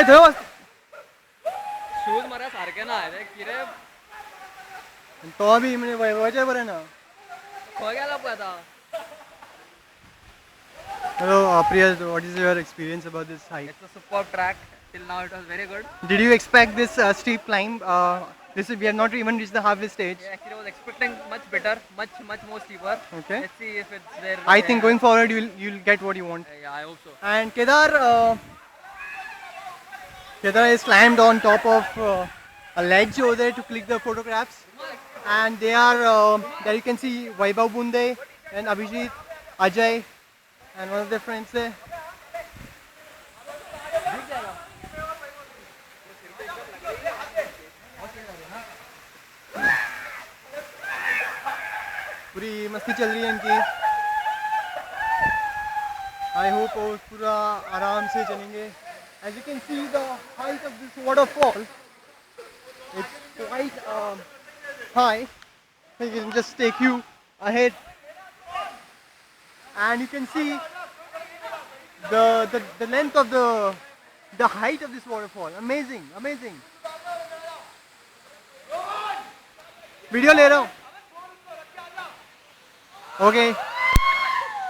ए थंय वच शूज मरे सारखे ना रे किरे तो बी म्हणजे वयचे बरें ना. खंय गेला पळय आतां. Hello, Priya, what is your experience about this hike? It's a superb track. Till now it was very good. Did you expect this steep climb? We have not even reached the halfway stage. Yeah, actually I was expecting much better, much more steeper. Okay. Let's see if it's there. I think going forward you'll get what you want. Yeah, I hope so. And Kedar is climbed on top of a ledge over there to click the photographs. And they are there you can see Vaibhav Bunde and Abhijit, Ajay, and one of their friends there. पूरी मस्ती चल रही है इनकी. I hope वो पूरा आराम से चलेंगे. As you can see the height of this waterfall, it's quite high. I can just take you ahead, and you can see the length of the height of this waterfall. Amazing, amazing. Video ले रहा हूँ. Okay.